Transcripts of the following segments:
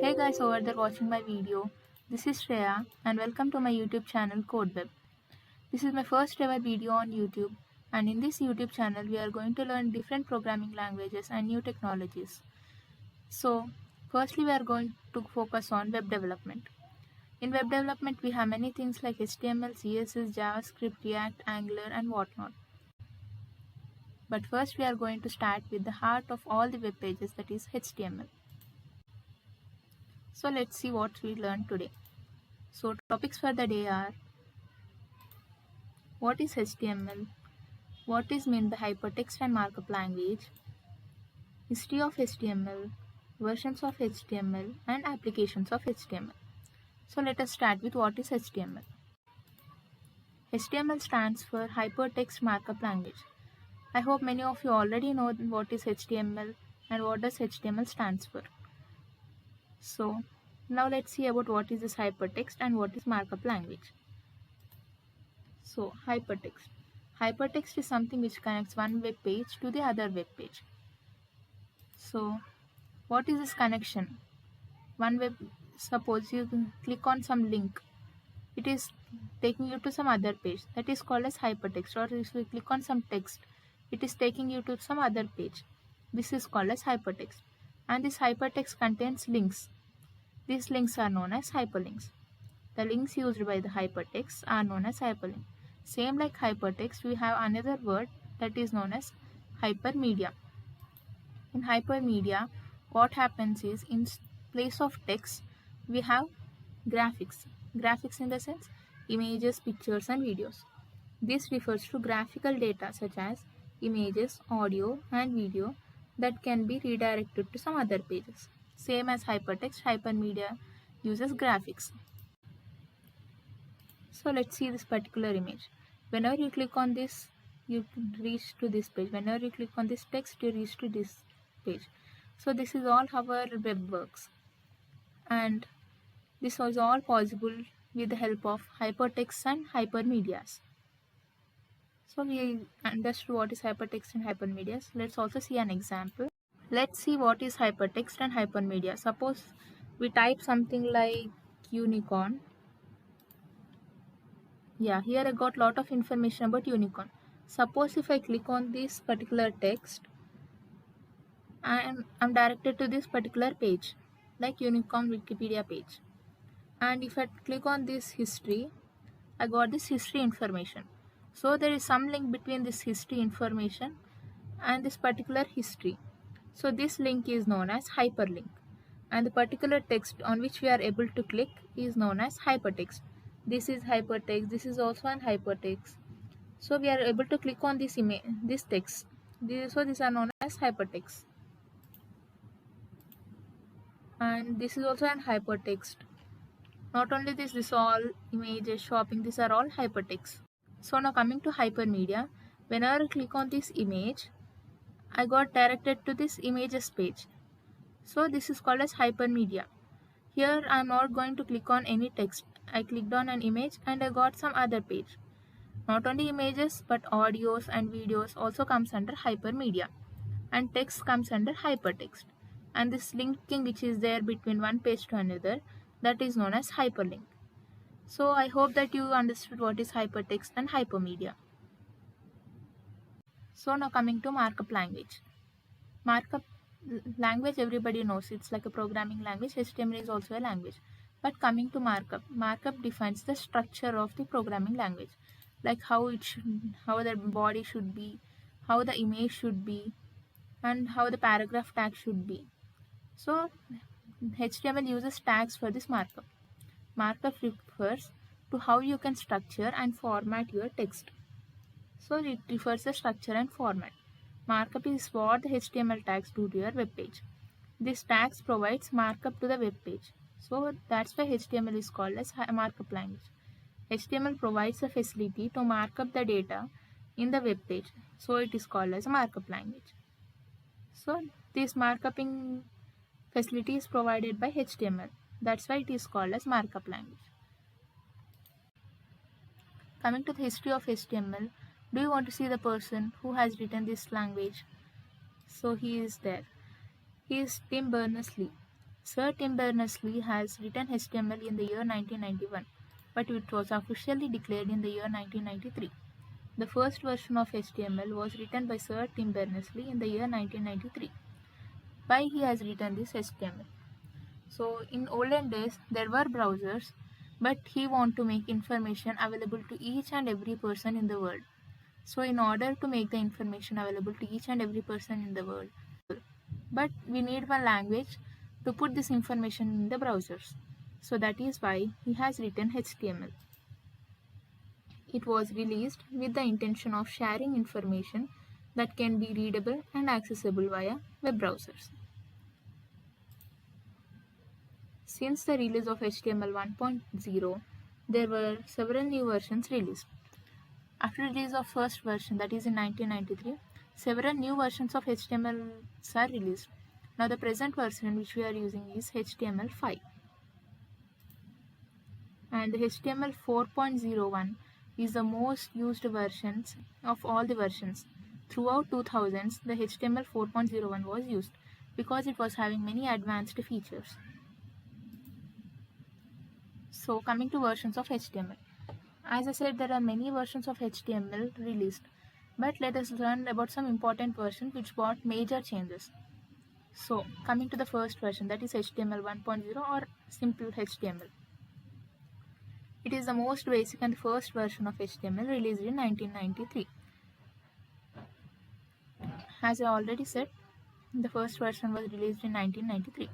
Hey guys over there watching my video, this is Shreya and welcome to my YouTube channel Codeweb. This is my first ever video on YouTube, and in this YouTube channel we are going to learn different programming languages and new technologies. So firstly we are going to focus on web development. In web development we have many things like HTML, CSS, JavaScript, React, Angular and whatnot. But first we are going to start with the heart of all the web pages, that is HTML. So let's see what we learned today. So topics for the day are: what is HTML? What is meant by hypertext and markup language? History of HTML, versions of HTML and applications of HTML. So let us start with what is HTML. HTML stands for Hypertext Markup Language. I hope many of you already know what is HTML and what does HTML stands for. So now let's see about what is this hypertext and what is markup language. So hypertext. Hypertext is something which connects one web page to the other web page. So what is this connection? Suppose you click on some link, it is taking you to some other page, that is called as hypertext. Or if you click on some text, it is taking you to some other page. This is called as hypertext. And this hypertext contains links. These links are known as hyperlinks. The links used by the hypertext are known as hyperlink. Same like hypertext, we have another word that is known as hypermedia. In hypermedia, what happens is, in place of text, we have graphics. Graphics in the sense images, pictures and videos. This refers to graphical data such as images, audio and video that can be redirected to some other pages. Same as hypertext, hypermedia uses graphics. So let's see this particular image. Whenever you click on this, you reach to this page. Whenever you click on this text, you reach to this page. So this is all how our web works. And this was all possible with the help of hypertext and hypermedias. So we understood what is hypertext and hypermedias. Let's also see an example. Let's see what is hypertext and hypermedia. Suppose we type something like unicorn. Yeah, here I got lot of information about unicorn. Suppose if I click on this particular text, I'm directed to this particular page, like unicorn Wikipedia page. And if I click on this history, I got this history information. So there is some link between this history information and this particular history. So this link is known as hyperlink. And the particular text on which we are able to click is known as hypertext. This is hypertext, this is also an hypertext. So we are able to click on this image, this text. So these are known as hypertext. And this is also an hypertext. Not only this all images, shopping, these are all hypertext. So now coming to hypermedia, whenever I click on this image, I got directed to this images page. So this is called as hypermedia. Here I am not going to click on any text. I clicked on an image and I got some other page. Not only images but audios and videos also comes under hypermedia, and text comes under hypertext. And this linking which is there between one page to another, that is known as hyperlink. So I hope that you understood what is hypertext and hypermedia. So now coming to markup language. Markup language everybody knows, it's like a programming language. HTML is also a language. But coming to markup, markup defines the structure of the programming language, like how the body should be, how the image should be, and how the paragraph tag should be. So HTML uses tags for this markup. Markup refers to how you can structure and format your text. So it refers to structure and format. Markup is what the HTML tags do to your web page. This tags provides markup to the web page. So that's why HTML is called as a markup language. HTML provides a facility to mark up the data in the web page. So it is called as a markup language. So this markupping facility is provided by HTML. That's why it is called as markup language. Coming to the history of HTML, do you want to see the person who has written this language? So he is there. He is Tim Berners-Lee. Sir Tim Berners-Lee has written HTML in the year 1991, but it was officially declared in the year 1993. The first version of HTML was written by Sir Tim Berners-Lee in the year 1993. Why he has written this HTML? So in olden days, there were browsers, but he wanted to make information available to each and every person in the world. So in order to make the information available to each and every person in the world, but we need one language to put this information in the browsers. So that is why he has written HTML. It was released with the intention of sharing information that can be readable and accessible via web browsers. Since the release of HTML 1.0, there were several new versions released. After release of first version, that is in 1993, several new versions of HTML are released. Now the present version which we are using is HTML5. And the HTML 4.01 is the most used versions of all the versions. Throughout 2000s, the HTML 4.01 was used because it was having many advanced features. So coming to versions of HTML. As I said, there are many versions of HTML released, but let us learn about some important versions which brought major changes. So coming to the first version, that is HTML 1.0 or simple HTML. It is the most basic and first version of HTML released in 1993. As I already said, the first version was released in 1993.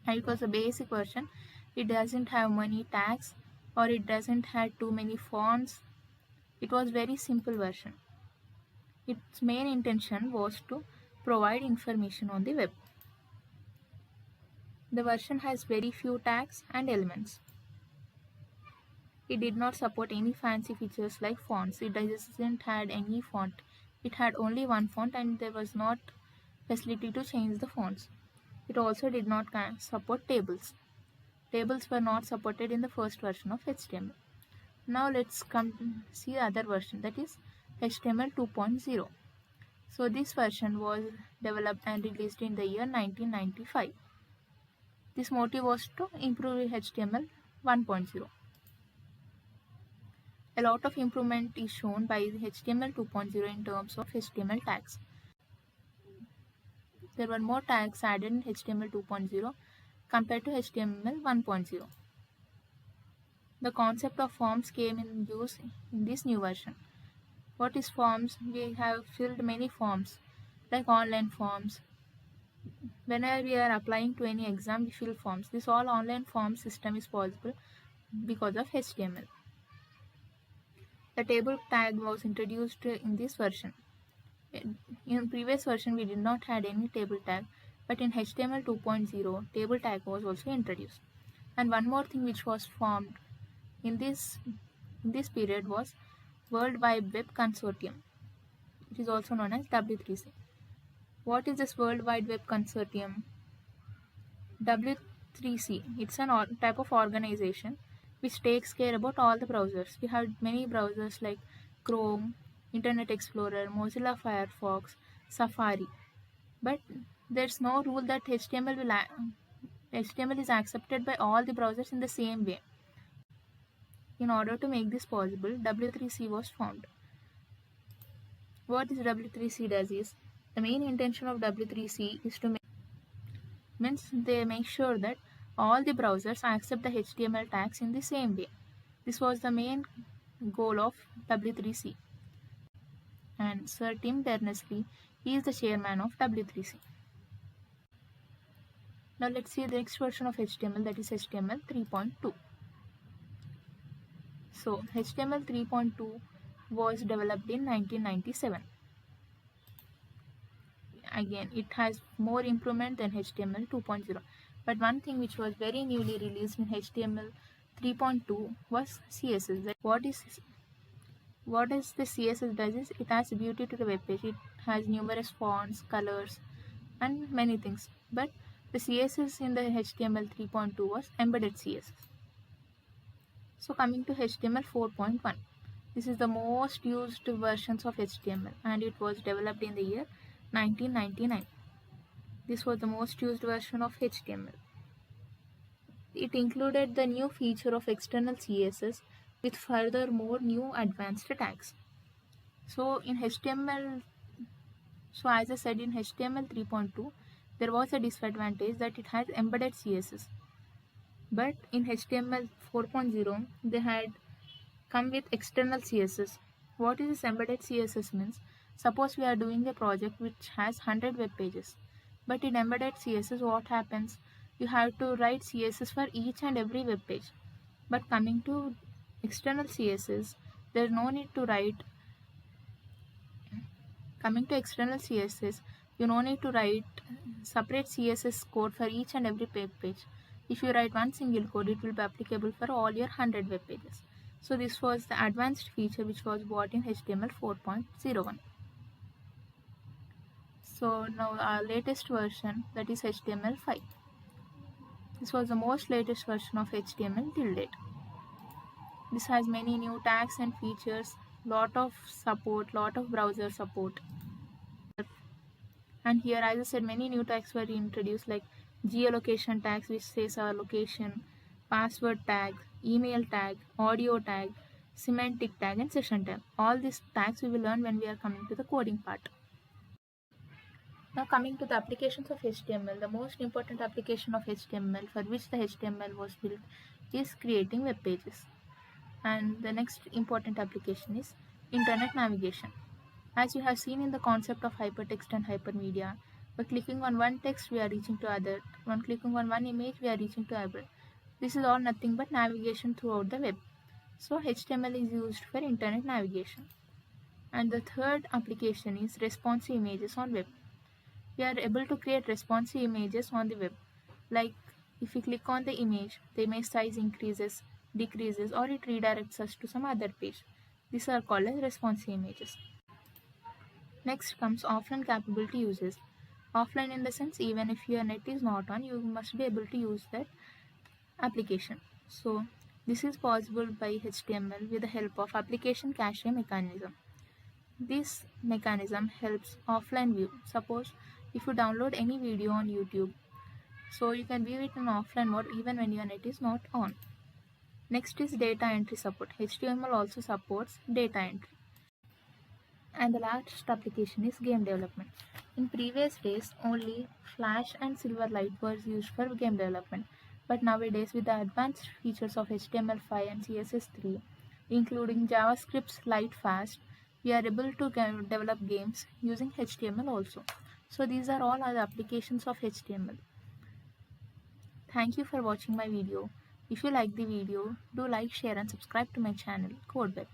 And it was a basic version. It doesn't have many tags or it doesn't have too many fonts. It was very simple version. Its main intention was to provide information on the web. The version has very few tags and elements. It did not support any fancy features like fonts. It doesn't had any font. It had only one font and there was not facility to change the fonts. It also did not support tables. Tables were not supported in the first version of HTML. Now let's come see the other version, that is HTML 2.0. So this version was developed and released in the year 1995. This motive was to improve HTML 1.0. A lot of improvement is shown by HTML 2.0 in terms of HTML tags. There were more tags added in HTML 2.0 compared to HTML 1.0. The concept of forms came in use in this new version. What is forms? We have filled many forms like online forms. Whenever we are applying to any exam, we fill forms. This all online form system is possible because of HTML. The table tag was introduced in this version. In previous version, we did not had any table tag, but in HTML 2.0, table tag was also introduced. And one more thing which was formed in this period was World Wide Web Consortium. It is also known as W3C. What is this World Wide Web Consortium? W3C, it's a type of organization which takes care about all the browsers. We have many browsers like Chrome, Internet Explorer, Mozilla Firefox, Safari. But there's no rule that HTML is accepted by all the browsers in the same way. In order to make this possible, W3C was formed. What this W3C does is, the main intention of W3C is to they make sure that all the browsers accept the HTML tags in the same way. This was the main goal of W3C. And Sir Tim Berners-Lee is the chairman of W3C. Now let's see the next version of HTML, that is HTML 3.2. So HTML 3.2 was developed in 1997. Again, it has more improvement than HTML 2.0. But one thing which was very newly released in HTML 3.2 was CSS. What is the CSS does is, it adds beauty to the web page. It has numerous fonts, colors, and many things. But the CSS in the HTML 3.2 was embedded CSS. So coming to HTML 4.1. This is the most used versions of HTML and it was developed in the year 1999. This was the most used version of HTML. It included the new feature of external CSS with furthermore new advanced tags. So in HTML, so as I said, in HTML 3.2, there was a disadvantage that it has embedded CSS. But in HTML 4.0, they had come with external CSS. What is this embedded CSS means? Suppose we are doing a project which has 100 web pages. But in embedded CSS, what happens? You have to write CSS for each and every web page. But coming to external CSS, there is no need to write. Coming to external CSS, you no need to write separate CSS code for each and every web page. If you write one single code, it will be applicable for all your 100 web pages. So this was the advanced feature which was brought in HTML 4.01. So now our latest version, that is HTML 5. This was the most latest version of HTML till date. This has many new tags and features, lot of support, lot of browser support. And here, as I said, many new tags were introduced, like geolocation tags which says our location, password tag, email tag, audio tag, semantic tag, and session tag. All these tags we will learn when we are coming to the coding part. Now coming to the applications of HTML, the most important application of HTML for which the HTML was built is creating web pages. And the next important application is internet navigation. As you have seen in the concept of hypertext and hypermedia, by clicking on one text we are reaching to other, when clicking on one image we are reaching to other. This is all nothing but navigation throughout the web. So HTML is used for internet navigation. And the third application is responsive images on web. We are able to create responsive images on the web. Like if we click on the image size increases, decreases, or it redirects us to some other page. These are called as responsive images. Next comes offline capability uses. Offline in the sense, even if your net is not on, you must be able to use that application. So this is possible by HTML with the help of application cache mechanism. This mechanism helps offline view. Suppose if you download any video on YouTube, so you can view it in offline mode even when your net is not on. Next is data entry support. HTML also supports data entry. And the last application is game development. In previous days, only Flash and Silverlight was used for game development. But nowadays, with the advanced features of HTML5 and CSS3, including JavaScript's Lightfast, we are able to develop games using HTML also. So these are all other applications of HTML. Thank you for watching my video. If you like the video, do like, share and subscribe to my channel, Codeweb.